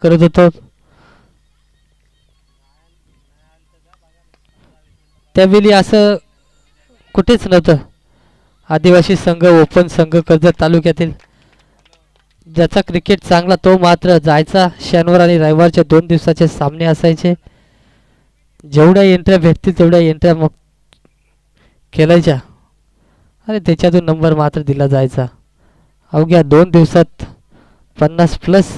करत होतो त्यावेळी असं कुठेच नव्हतं. आदिवासी संघ ओपन संघ कर्जत तालुक्यातील ज्याचा क्रिकेट चांगला तो मात्र जायचा. शनिवार आणि रविवारचे 2 दिवसाचे सामने असायचे. जेवढ्या एंट्र्या भेटतील तेवढ्या एंट्र्या मग खेळायच्या आणि त्याच्यातून नंबर मात्र दिला जायचा. अवघ्या 2 दिवसात 50+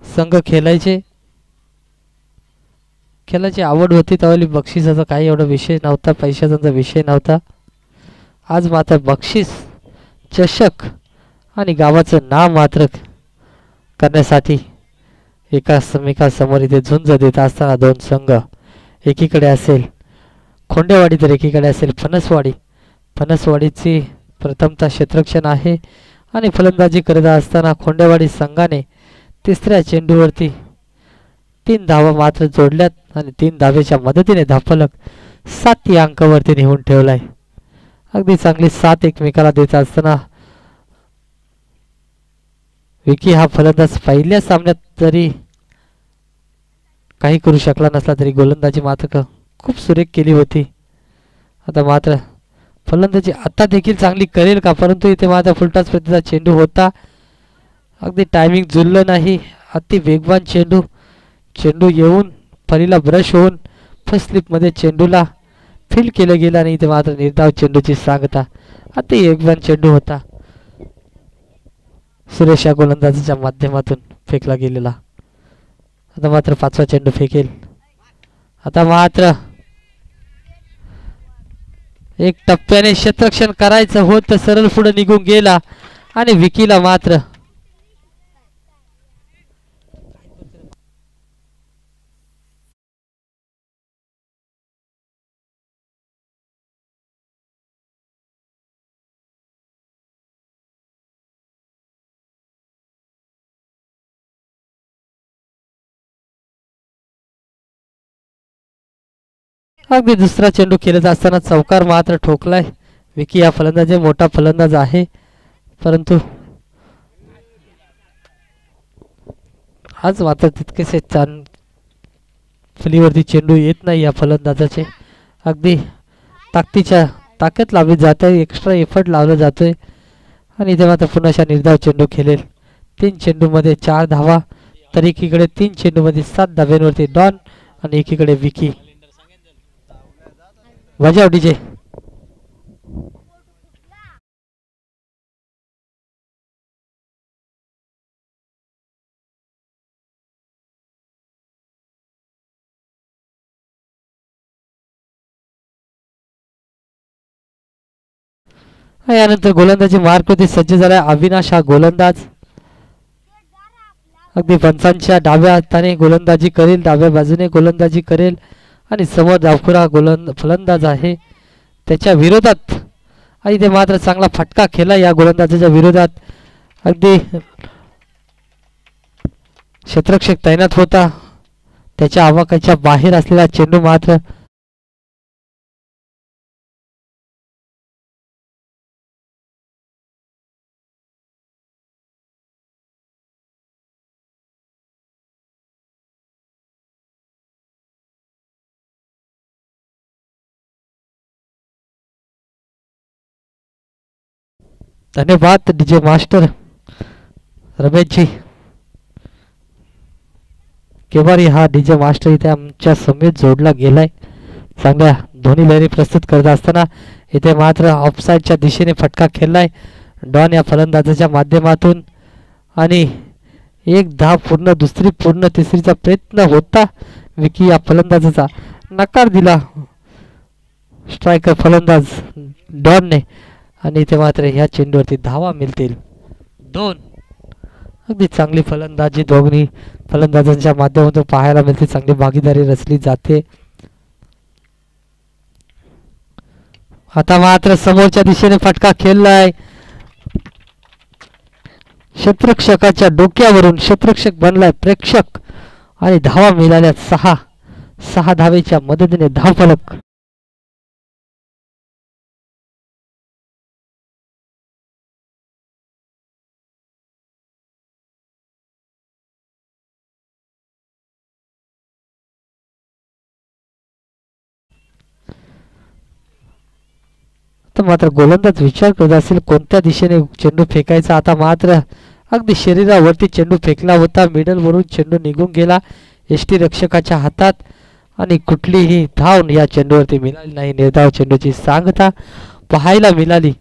संघ खेळायचे. खेळायची आवड होती त्यावेळी बक्षिसाचा काही एवढा विषय नव्हता, पैशाचा विषय नव्हता. आज मात्र बक्षीस, चषक आणि गावाचं नाव मात्र करण्यासाठी एकामेकांसमोर इथे झुंज देत असताना दोन संघ एकीकडे असेल खोंडेवाडी तर एकीकडे असेल फणसवाडी. फणसवाडीची प्रथमतः क्षेत्ररक्षण आहे आणि फलंदाजी करत असताना खोंडेवाडी संघाने तिसऱ्या चेंडूवरती 3 धावा मात्र जोडल्यात आणि 3 धावेच्या मदतीने धावफलक 7 या अंकावरती नेऊन ठेवलाय. अगदी चांगली साथ एकमेकाला देत असताना विकी हा फलंदाज पहिल्या सामन्यात जरी काही करू शकला नसला तरी गोलंदाजी मात्र खूप सुरेख केली होती. आता मात्र फलंदाजी आता देखील चांगली करेल का, परंतु इथे मात्र फुलटॉस प्रतिचा चेंडू होता. अगदी टायमिंग जुळलं नाही. अति वेगवान चेंडू चेंडू येऊन फरीला ब्रश होऊन फर्स्ट स्लिपमध्ये चेंडूला फील्ड केलं गेलं आणि इथे मात्र निर्धाव चेंडूची सांगता. अति वेगवान चेंडू होता. सुरेश या गोलंदाजीच्या माध्यमातून फेकला गेलेला. आता मात्र 5वा चेंडू फेकेल. आता मात्र एक टप्प्याने क्षेत्ररक्षण करायचं होतं, सरळ पुढे निघून गेला आणि विकीला मात्र अगदी दुसरा चेंडू खेळत असताना चौकार मात्र ठोकलाय. विकी हा फलंदाज मोठा फलंदाज आहे, परंतु आज मात्र तितकेसे फलीवरती चेंडू येत नाही या फलंदाजाचे. अगदी ताकद लावली जाते, एक्स्ट्रा एफर्ट लावला जातोय आणि इथे मात्र पुन्हा निर्धाव चेंडू खेळेल. 3 चेंडूमध्ये 4 धावा तर एकीकडे 3 चेंडूमध्ये 7 धाव्यांवरती डॉन आणि एकीकडे विकी. वाजव डीजे. यानंतर गोलंदाजी मार्क होती सज्ज झाला अविनाश हा गोलंदाज. अगदी पंचांच्या डाव्या हाताने गोलंदाजी करेल, डाव्या बाजूने गोलंदाजी करेल आणि समोर डावखुरा फलंदाज आहे त्याच्या विरोधात. आणि ते मात्र चांगला फटका खेळला या गोलंदाजाच्या विरोधात. अगदी क्षेत्ररक्षक तैनात होता, त्याच्या आवाक्याच्या बाहेर असलेला चेंडू मात्र धन्यवाद डीजे मास्टर रमेश जी केवारी. हा डीजे मास्टर इथे आमच्या समेत जोडला गेलाय. चांगल्या दोन्ही लहरी प्रस्तुत करत असताना इथे मात्र ऑफसाईडच्या दिशेने फटका खेळलाय डॉन या फलंदाजाच्या माध्यमातून आणि एक धाव पूर्ण, दुसरी पूर्ण, तिसरीचा प्रयत्न होता विकी या फलंदाजाचा. नकार दिला स्ट्रायकर फलंदाज डॉनने आणि इथे मात्र ह्या चेंडूवरती धावा मिळतील 2. अगदी चांगली फलंदाजी दोन्ही फलंदाजांच्या माध्यमातून पाहायला मिळते. चांगली भागीदारी रचली जाते. आता मात्र समोरच्या दिशेने फटका खेळलाय क्षेत्ररक्षकाच्या डोक्यावरून. क्षेत्ररक्षक बनलाय प्रेक्षक आणि धावा मिळाल्या 6 धावेच्या मदतीने धावफलक तर मात्र गोलंदाज विचार करत असेल कोणत्या दिशेने चेंडू फेकायचा. आता मात्र अगदी शरीरावरती चेंडू फेकला होता. मिडलवरून चेंडू निघून गेला यष्टीरक्षकाच्या हातात आणि कुठलीही धाव या चेंडूवरती मिळाली नाही. निर्धाव चेंडूची सांगता पाहायला मिळाली.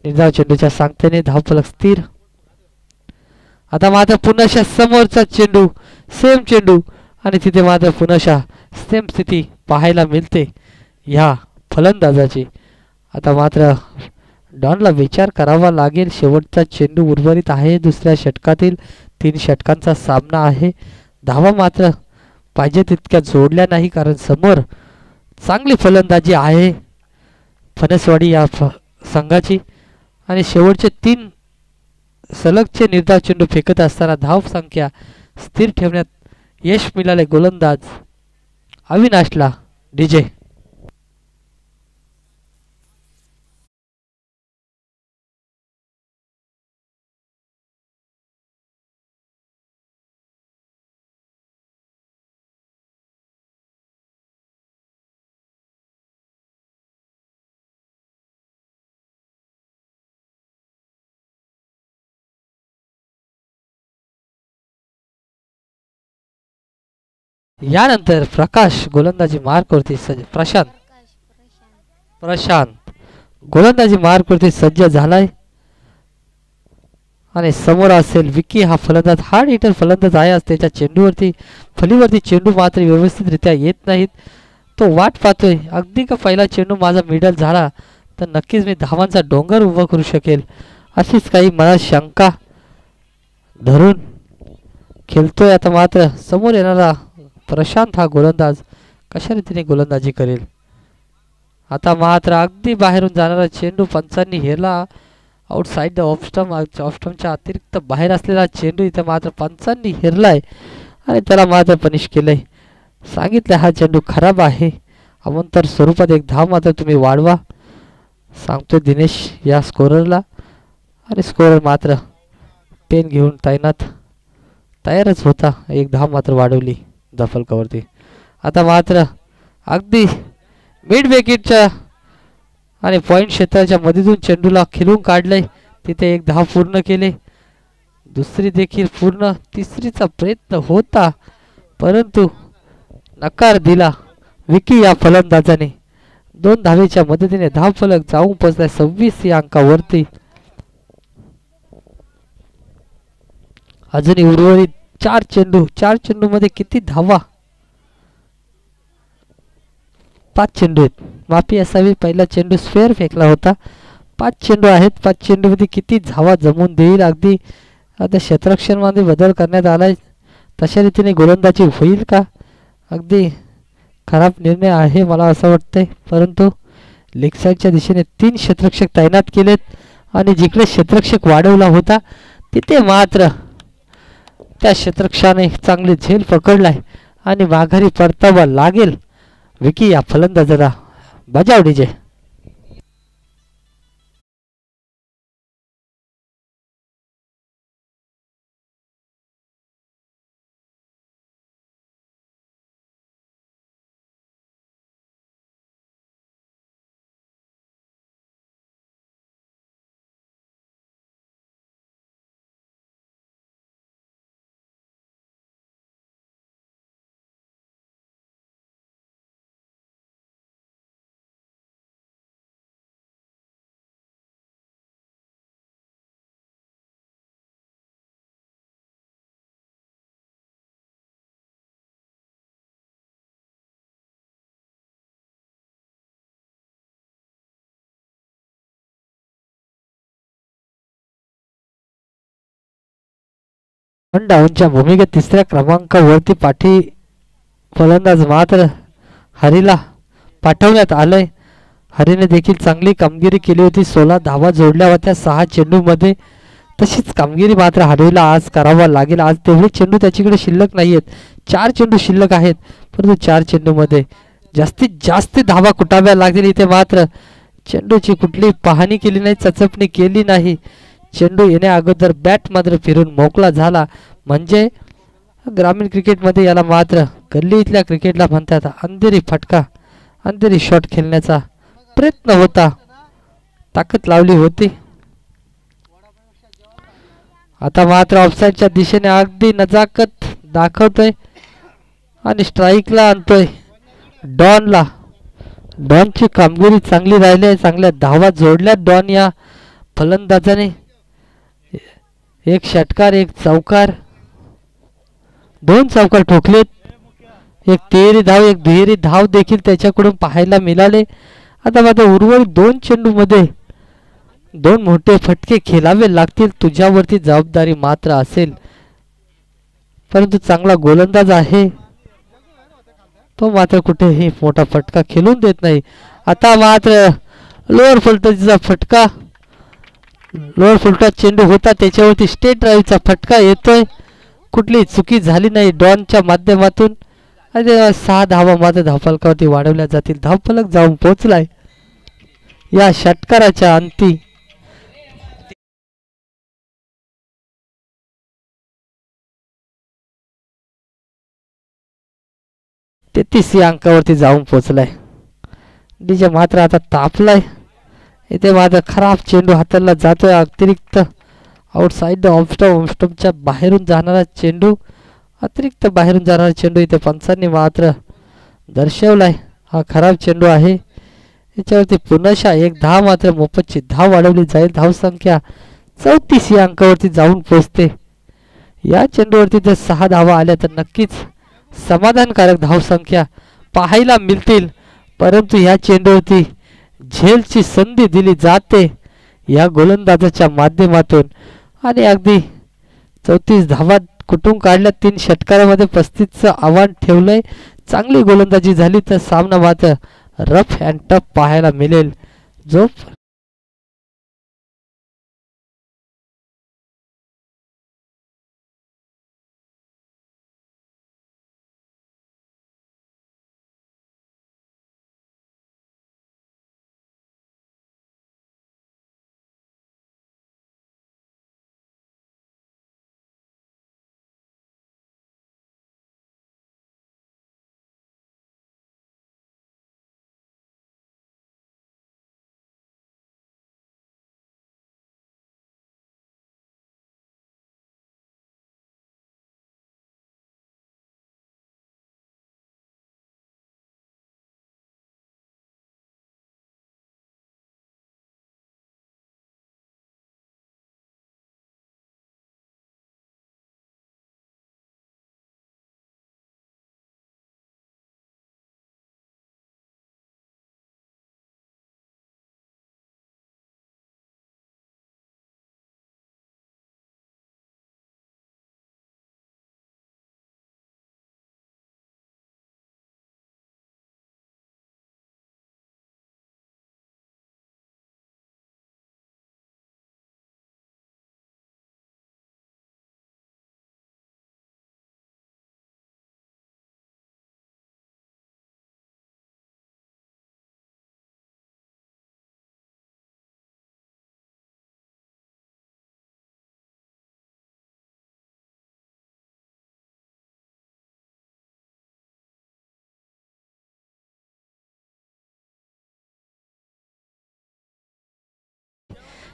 निर्धाव चेंडूच्या सांगतेने धावफलक स्थिर. आता मात्र पुन्हा समोरचा चेंडू सेम चेंडू आणि तिथे मात्र पुन्हा सेम स्थिती पाहायला मिळते ह्या फलंदाजाची. आता मात्र डॉनला विचार करावा लागेल. शेवटचा चेंडू उर्वरित आहे. दुसऱ्या षटकातील 3 षटकांचा सामना आहे. धावा मात्र पाहिजे तितक्या जोडल्या नाही कारण समोर चांगली फलंदाजी आहे फणसवाडी या संघाची आणि शेवटचे 3 सलगचे निर्धाव चेंडू फेकत असताना धाव संख्या स्थिर ठेवण्यात यश मिळाले गोलंदाज अविनाशला. डीजे यानंतर प्रकाश गोलंदाजी मार्कवरती सज्ज. प्रशांत गोलंदाजी मार्कवरती सज्ज झालाय आणि समोर असेल विकी. हा फलंदाज हार्ड हिटर फलंदाज आहे. त्याच्या चेंडूवरती फलीवरती चेंडू मात्र व्यवस्थितरित्या येत नाहीत. तो वाट पाहतोय अगदी का पहिला चेंडू माझा मिडल झाला तर नक्कीच मी धावांचा डोंगर उभा करू शकेल अशीच काही मनात शंका धरून खेळतोय. आता मात्र समोर येणारा प्रशांत हा गोलंदाज कशा रीतीने गोलंदाजी करेल. आता मात्र अगदी बाहेरून जाणारा चेंडू पंचांनी हेरला. आउटसाइड द ऑफस्टमच्या अतिरिक्त बाहेर असलेला चेंडू इथे मात्र पंचांनी हेरलाय आणि त्याला मात्र पनिश केलंय. सांगितलं हा चेंडू खराब आहे. अवंतर स्वरूपात एक धाव मात्र तुम्ही वाढवा सांगतोय दिनेश या स्कोररला आणि स्कोरर मात्र पेन घेऊन तयारच होता. एक धाव मात्र वाढवली दफलकावरती. आता मात्र अगदी मिड विकेटच्या आणि पॉइंट क्षेत्राच्या मधून चेंडूला खिलून काढले. तिथे एक धाव पूर्ण केले. दुसरी देखील पूर्ण. तिसरीचा प्रयत्न होता परंतु नकार दिला विकी या फलंदाजाने. 2 धावेच्या मदतीने धावफलक जाऊन पोहोचलाय 26 या अंकावरती. अजूनही उर्वरित 4 चेंडू मध्ये किती धावा. 5 चेंडू आहेत. माफी असावी पहिला चेंडू स्क्वेअर फेकला होता. 5 चेंडू आहेत. 5 चेंडू मध्ये किती धावा जमून देईल. अगदी आता क्षेत्ररक्षणामध्ये बदल करण्यात आलाय तशा रीतीने गोलंदाजी होईल का. अगदी खराब निर्णय आहे मला असं वाटतंय परंतु लेग साईडच्या दिशेने 3 क्षेत्ररक्षक तैनात केलेत आणि जिकडे क्षेत्ररक्षक वाढवला होता तिथे मात्र त्या क्षेत्ररक्षकाने चांगली झेल पकडलाय आणि माघारी परतावा लागेल विकी या फलंदाजाला. बजाव डीजे. डाऊनच्या भूमिकेत 3ऱ्या क्रमांकावरती पाठी फलंदाज मात्र हरीला पाठवण्यात आलंय. हरीने देखील चांगली कामगिरी केली होती. 16 धावा जोडल्या होत्या 6 चेंडूमध्ये. तशीच कामगिरी मात्र हरीला आज करावा लागेल. आज तेवढे चेंडू त्याच्याकडे शिल्लक नाही आहेत. 4 चेंडू शिल्लक आहेत परंतु 4 चेंडूमध्ये जास्तीत जास्त धावा कुटाव्या लागतील. इथे मात्र चेंडूची कुठली पाहणी केली नाही चचपणी केली नाही. चेंडू येण्या अगोदर बॅट मात्र फिरून मोकळा झाला. म्हणजे ग्रामीण क्रिकेटमध्ये याला मात्र गल्ली इथल्या क्रिकेटला म्हणतात अंधेरी फटका अंधेरी शॉट खेळण्याचा प्रयत्न होता ताकद लावली होती. आता मात्र ऑफसाईडच्या दिशेने अगदी नजाकत दाखवतोय आणि स्ट्राईकला आणतोय डॉनला. डॉनची कामगिरी चांगली राहिली आहे. चांगल्या धावा जोडल्या डॉन या फलंदाजाने. एक षटकार, एक चौकार, 2 चौकार ठोकलेत. एक तिहेरी धाव, एक दुहेरी धाव देखील त्याच्याकडून पाहायला मिळाले. आता मात्र उर्वरित 2 चेंडूमध्ये 2 मोठे फटके खेळावे लागतील. तुझ्यावरती जबाबदारी मात्र असेल. परंतु चांगला गोलंदाज आहे तो, मात्र कुठेही मोठा फटका खेळून देत नाही. आता मात्र लोअर फुलटचा फटका, लोअर फुलटा चेंडू होता त्याच्यावरती स्टेट ड्राईव्हचा फटका येतोय. कुठली चुकी झाली नाही डॉनच्या माध्यमातून. 6 धावा मात्र धावफलकावरती वाढवल्या जातील. धावफलक जाऊन पोहोचलाय या षटकाराच्या अंती. तेहतीस या अंकावरती जाऊन पोहोचलाय. डीजे मात्र आता तापलाय. इथे मात्र खराब चेंडू हाताला जातोय. अतिरिक्त आउटसाइड ऑफस्टॉपच्या बाहेरून जाणारा चेंडू, अतिरिक्त बाहेरून जाणारा चेंडू इथे पंचांनी मात्र दर्शवलाय. हा खराब चेंडू आहे. याच्यावरती पुनशा 1 धाव मात्र मोफतची धाव वाढवली जाईल. धावसंख्या 34 या अंकावरती जाऊन पोहोचते. या चेंडूवरती जर 6 धावा आल्या तर नक्कीच समाधानकारक धावसंख्या पाहायला मिळतील. परंतु या चेंडूवरती झेलची संधी दिली जाते या गोलंदाजाच्या माध्यमातून आणि अगदी 34 धावा कुठून काढल्या. 3 षटकारामध्ये 35चं आव्हान ठेवलंय. चांगली गोलंदाजी झाली तर सामना मात्र रफ अँड टफ पाहायला मिळेल. जो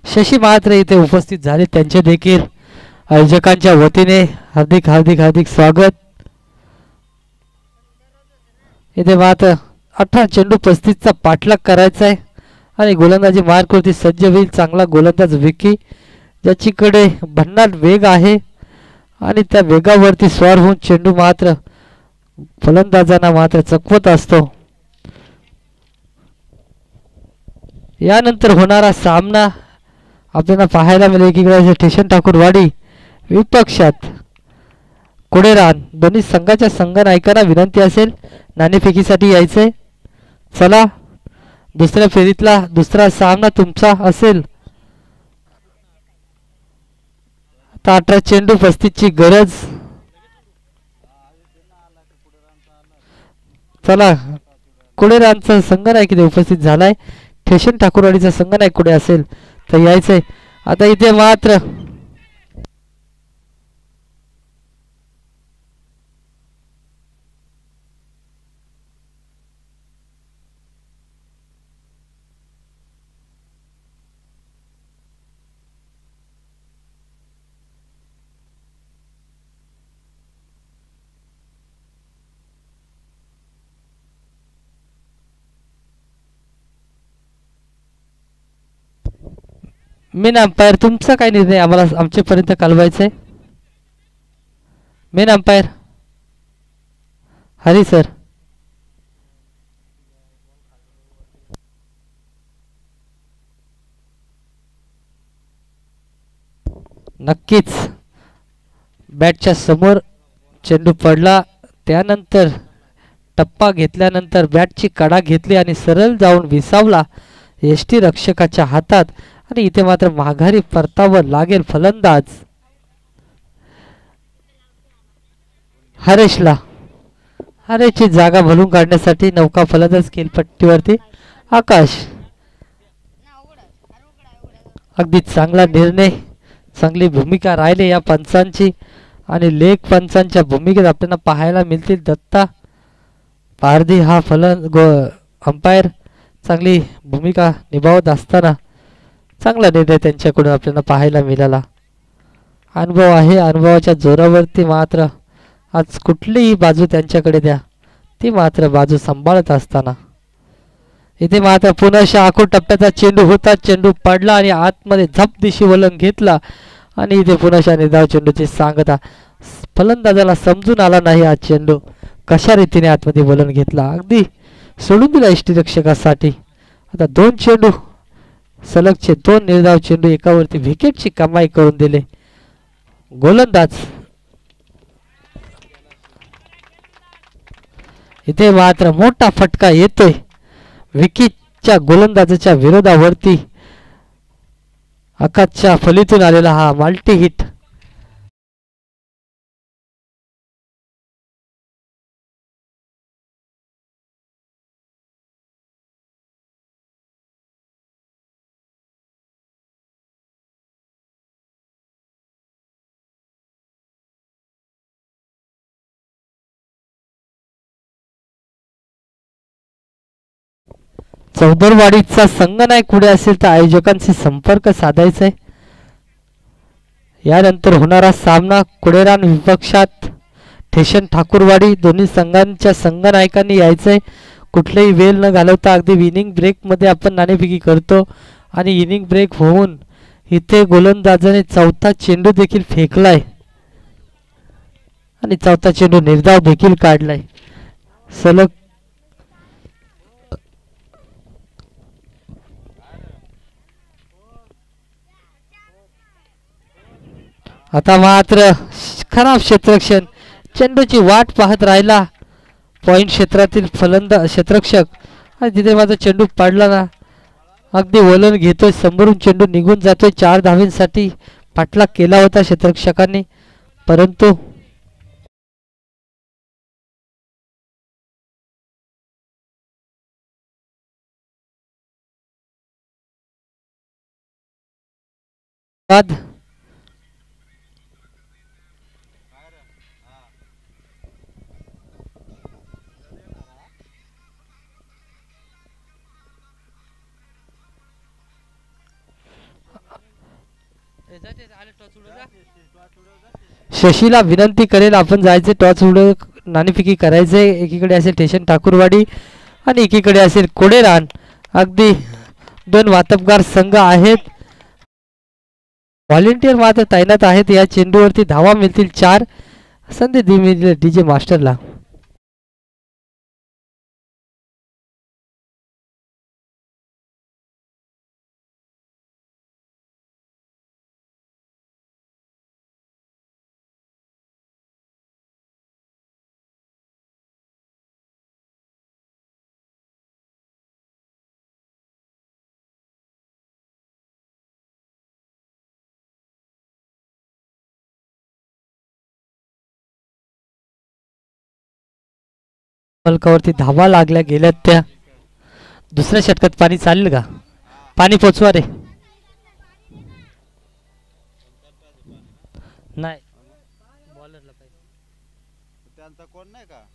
शशी मात्र इथे उपस्थित झाले. त्यांचे देखील आयोजकांच्या वतीने हार्दिक हार्दिक हार्दिक स्वागत. इथे मात्र 18 चेंडू 35चा पाठलाग करायचा आहे आणि गोलंदाजी मार्कवरती सज्ज होईल चांगला गोलंदाज विकी, ज्याच्याकडे भन्नाट वेग आहे आणि त्या वेगावरती स्वार होऊन चेंडू मात्र फलंदाजांना मात्र चकवत असतो. यानंतर होणारा सामना आपल्याला पाहायला मिळेल. एकीकडे ठेशन ठाकूरवाडी विपक्षात कोडेरान. दोन्ही संघाच्या संघनायकांना विनंती असेल नाणेफेकीसाठी यायचंय. चला, दुसऱ्या फेरीतला दुसरा सामना तुमचा असेल. आता 18 चेंडू 35ची गरज. चला, कोडेरानचा संघनायक इथे उपस्थित झालाय. ठेशन ठाकूरवाडीचा संघनायक कुठे असेल तर यायचंय. आता इथे मात्र मेन अंपायर तुमचा काय निर्णय आम्हाला आमच्यापर्यंत कळवायचा आहे. Main umpire Hari sir. नक्कीच बॅटच्या समोर चेंडू पडला, त्यानंतर टप्पा घेतल्यानंतर बॅटची कडा घेतली आणि सरळ जाऊन विसावला यष्टी रक्षकाच्या हातात. आणि इथे मात्र माघारी परतावं लागेल फलंदाज हरेशला. हरेशची जागा भरून काढण्यासाठी नौका फलंदाज खेळपट्टीवरती आकाश. अगदी चांगला निर्णय, चांगली भूमिका राहिली या पंचांची. आणि लेग पंचांच्या भूमिकेत आपल्याला पाहायला मिळतील दत्ता पारधी हा अंपायर चांगली भूमिका निभावत असताना चांगला निर्णय त्यांच्याकडून आपल्याला पाहायला मिळाला. अनुभव आहे, अनुभवाच्या जोरावरती मात्र आज कुठलीही बाजू त्यांच्याकडे द्या, ती मात्र बाजू सांभाळत असताना इथे मात्र पुन्हा आखूड टप्प्याचा चेंडू होता. चेंडू पडला आणि आतमध्ये झप दिशी वलण घेतला आणि इथे पुन्हा निर्धाव चेंडूची सांगता. फलंदाजाला समजून आला नाही हा चेंडू कशा रीतीने आतमध्ये वलण घेतला, अगदी सोडून दिला यष्टीरक्षकासाठी. आता 2 चेंडू सलगचे 2 निर्धाव चेंडू एकावरती विकेटची कमाई करून दिले गोलंदाज. इथे मात्र मोठा फटका येतोय विकेटच्या गोलंदाजाच्या विरोधावरती. आकाशच्या फलीतून आलेला हा मल्टी हिट. चौदरवाडीचा संघ नाही पुढे असेल तर आयोजकांशी संपर्क साधायचा आहे. यानंतर होणारा सामना कुडेरान विपक्षात ठेशन ठाकूरवाडी. दोन्ही संघांच्या संघनायकांनी यायचंय. कुठलेही वेळ न घालवता अगदी इनिंग ब्रेकमध्ये आपण नाणेफेकी करतो आणि इनिंग ब्रेक होऊन इथे गोलंदाजाने चौथा चेंडू देखील फेकलाय आणि चौथा चेंडू निर्धाव देखील काढलाय. सलग आता मात्र खराब क्षेत्ररक्षण, चेंडूची वाट पाहत राहिला पॉइंट क्षेत्रातील फलंदाज क्षेत्ररक्षक आणि तिथे मात्र चेंडू पडला ना, अगदी वलन घेतोय समोरून चेंडू निघून जातोय. 4 धावांसाठी पाठलाग केला होता क्षेत्ररक्षकांनी, परंतु बाद शशीला विनंती करेल आपण जायचे टॉस उड नाणेफेकी करायचे. एकीकडे असेल ठेशन ठाकूरवाडी आणि एकीकडे असेल कोडेरान. अगदी 2 वातबगार संघ आहेत. व्हॉलेंटियर मात्र तैनात आहेत. या चेंडूवरती धावा मिळतील 4. संधी दिली डीजे मास्टरला. फलकावरती धावा लागल्या गेल्यात त्या. दुसऱ्या षटकात पाणी चालेल का? पाणी पोचवा रे. नाही बॉलरला पाहिजे त्यांचा कोण नाही का?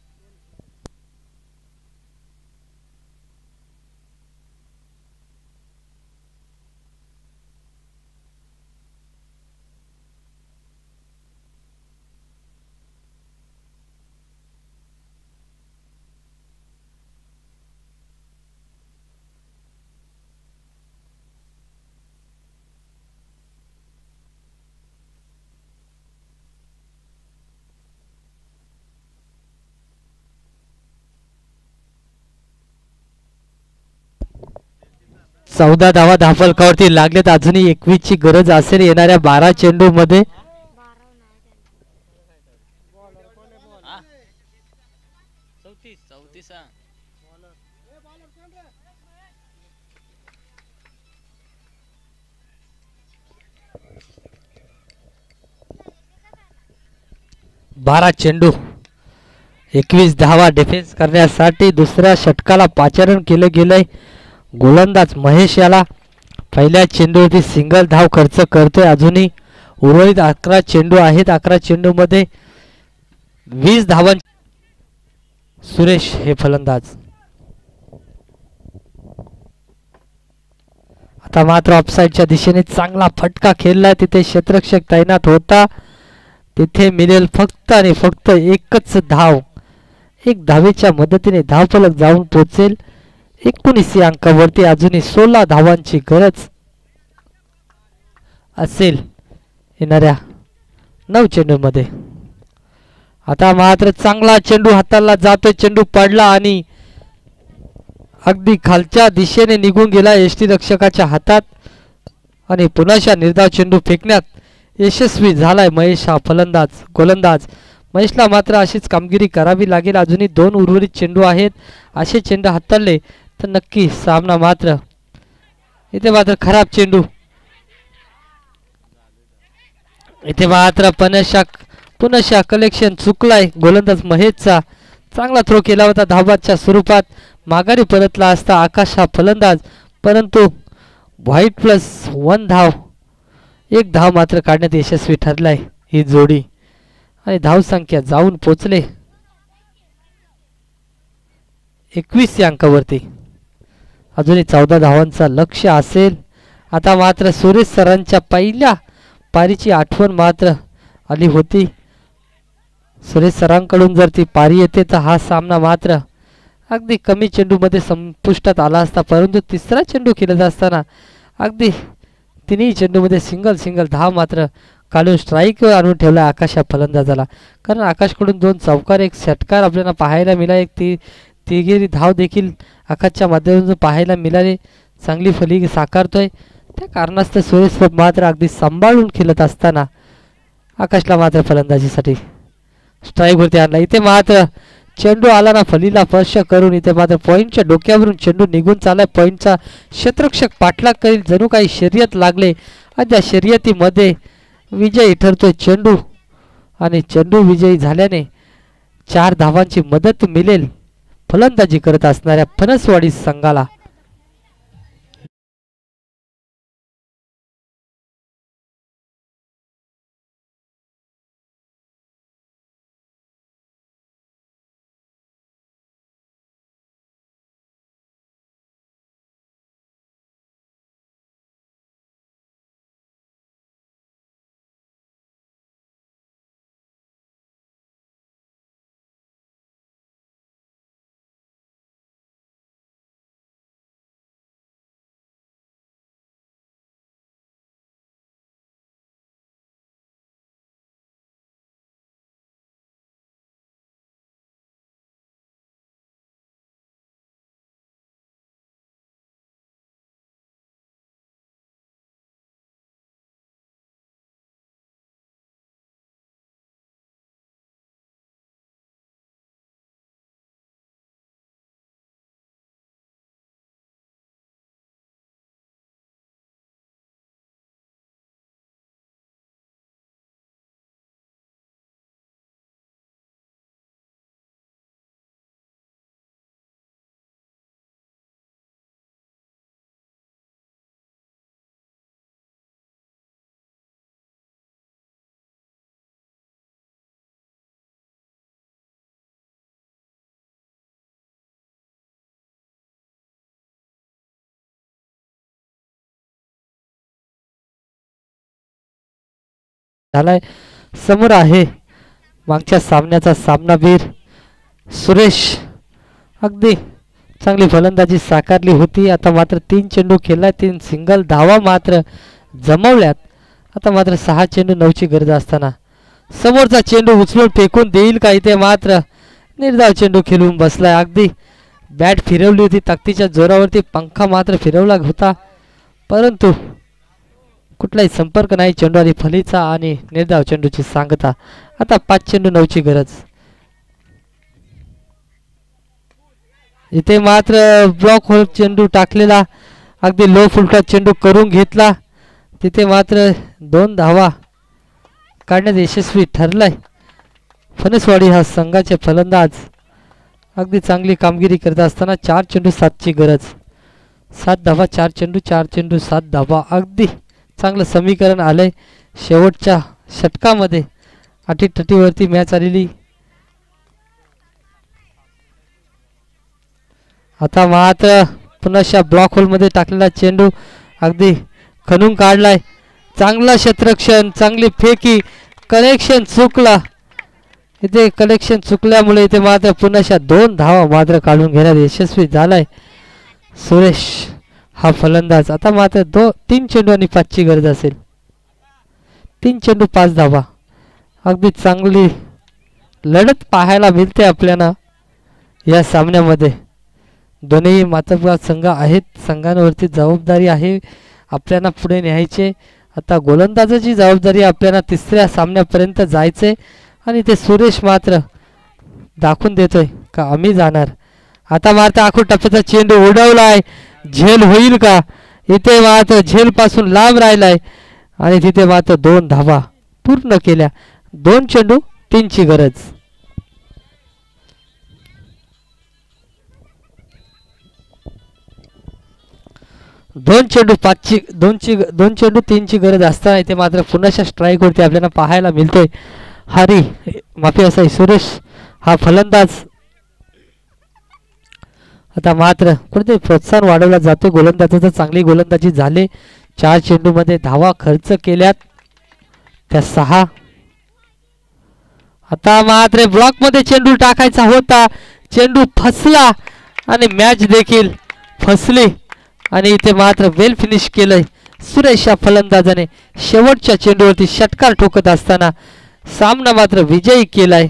14 धावा धाफलकावरती लागलेत. अजूनही 21 ची गरज असेल येणाऱ्या 12 चेंडू मध्ये. बारा चेंडू 21 धावा डिफेन्स करण्यासाठी दुसऱ्या षटकाला पाचारण केलं गेलंय. गोलंदाज महेश याला पहिल्या चेंडूवरती सिंगल धाव खर्च करतोय. अजूनही उर्वरित 11 चेंडू आहेत. 11 चेंडू मध्ये 20 धावां. सुरेश हे फलंदाज. आता मात्र ऑफसाईडच्या दिशेने चांगला फटका खेळलाय. तिथे क्षेत्ररक्षक तैनात होता. तिथे मिळेल फक्त आणि फक्त एकच धाव. एक धावेच्या मदतीने धावफलक जाऊन पोहोचेल 19 अंकावरती. अजूनही 16 धावांची गरज असेल येणाऱ्या 9 चेंडू मध्ये. आता मात्र चांगला चेंडू हाताला जातोय. चेंडू पडला आणि अगदी खालच्या दिशेने निघून गेला यष्टी रक्षकाच्या हातात आणि पुन्हा निर्धाव चेंडू फेकण्यात यशस्वी झालाय महेश हा फलंदाज. गोलंदाज महेशला मात्र अशीच कामगिरी करावी लागेल. अजूनही 2 उर्वरित चेंडू आहेत. असे चेंडू हाताळले तर नक्की सामना मात्र. इथे मात्र खराब चेंडू. इथे मात्र पुनशा कलेक्शन चुकलाय गोलंदाज महेशचा. चांगला थ्रो केला होता धावाच्या स्वरूपात. माघारी परतला असता आकाश हा फलंदाज. परंतु व्हाईट +1 धाव. एक धाव मात्र काढण्यात यशस्वी ठरलाय ही जोडी आणि धावसंख्या जाऊन पोचले 21 या अंकावरती. अजूनही 14 धावांचा लक्ष्य असेल. आता मात्र सुरेश सरांच्या पहिल्या पारीची आठवण मात्र आली होती. सुरेश सरांकडून जर ती पारी येते तर हा सामना मात्र अगदी कमी चेंडूमध्ये संपुष्टात आला असता. परंतु तिसरा चेंडू खेळत असताना अगदी तिन्ही चेंडूमध्ये सिंगल धाव मात्र काढून स्ट्राईकवर आणून ठेवला आकाश या फलंदाजाला. कारण आकाशकडून 2 चौकार 1 षटकार आपल्याला पाहायला मिळाला. एक तिहेरी धाव देखील आकाशच्या माध्यमातून पाहायला मिळाले. चांगली फली साकारतोय. त्या कारणास्तव सुरेश मात्र अगदी सांभाळून खेळत असताना आकाशला मात्र फलंदाजीसाठी स्ट्राईकवरती आणला. इथे मात्र चेंडू आला ना फलीला स्पर्श करून. इथे मात्र पॉईंटच्या डोक्यावरून चेंडू निघून चाललाय. पॉईंटचा क्षेत्ररक्षक पाठलाग करील. जणू काही शर्यत लागले आणि त्या शर्यतीमध्ये विजयी ठरतोय चेंडू आणि चेंडू विजयी झाल्याने 4 धावांची मदत मिळेल फलंदाजी करत असणाऱ्या फणसवाडी संघाला. झालाय. समोर आहे मागच्या सामन्याचा सामनावीर सुरेश. अगदी चांगली फलंदाजी साकारली होती. आता मात्र 3 चेंडू खेळलाय. 3 सिंगल धावा मात्र जमवल्यात. आता मात्र 6 चेंडू 9ची गरज असताना समोरचा चेंडू उचलून फेकून देईल का. इथे मात्र निर्धाव चेंडू खेळून बसलाय. अगदी बॅट फिरवली होती ताकदीच्या जोरावरती. पंखा मात्र फिरवला होता. परंतु कुठलाही संपर्क नाही. चेंडू आणि फलीचा आणि निर्धाव चेंडूची सांगता. आता 5 चेंडू 9ची गरज. इथे मात्र ब्लॉक होल चेंडू टाकलेला, अगदी लो फुलटा चेंडू करून घेतला. तिथे मात्र 2 धावा काढण्यात यशस्वी ठरलाय. फणसवाडी हा संघाचे फलंदाज अगदी चांगली कामगिरी करत असताना 4 चेंडू 7ची गरज. 7 धावा 4 चेंडू, 4 चेंडू 7 धावा. अगदी चांगलं समीकरण आलंय. शेवटच्या षटकामध्ये अटीतटीवरती मॅच आलेली. आता मात्र पुन्हा ब्लॉक होलमध्ये टाकलेला चेंडू अगदी खणून काढलाय. चांगला क्षेत्ररक्षण, चांगली फेकी, कनेक्शन चुकला. इथे कनेक्शन चुकल्यामुळे इथे मात्र पुन्हा 2 धावा मात्र काढून घेण्यात यशस्वी झालाय सुरेश हा फलंदाज. आता मात्र 3 चेंडू आणि 5ची गरज असेल. 3 चेंडू 5 धावा. अगदी चांगली लढत पाहायला मिळते आपल्याला या सामन्यामध्ये. दोन्ही मातब्बर संघ आहेत. संघांवरती जबाबदारी आहे आपल्याला पुढे न्यायचे. आता गोलंदाजाची जबाबदारी आपल्याला 3ऱ्या सामन्यापर्यंत जायचे आणि ते सुरेश मात्र दाखवून देतोय का आम्ही जाणार. आता मात्र आखूड टप्प्याचा चेंडू उडवलाय. झेल होईल का. इथे मात्र झेल पासून लांब राहिलाय आणि तिथे मात्र 2 धावा पूर्ण केल्या. 2 चेंडू 3ची गरज. 2 चेंडू 5ची 2 चेंडू 3ची गरज असताना इथे मात्र पुन्हा स्ट्राईक वरती आपल्याला पाहायला मिळतोय माफी असाय सुरेश हा फलंदाज. आता मात्र कुठेतरी प्रोत्साहन वाढवला जातो. गोलंदाजाचा चांगली गोलंदाजी झाले. 4 चेंडूमध्ये धावा खर्च केल्यात त्या 6. आता मात्र ब्लॉक मध्ये चेंडू टाकायचा होता. चेंडू फसला आणि मॅच देखील फसली आणि इथे मात्र वेल फिनिश केलंय सुरेश या फलंदाजाने. शेवटच्या चेंडूवरती षटकार ठोकत असताना सामना मात्र विजयी केलाय.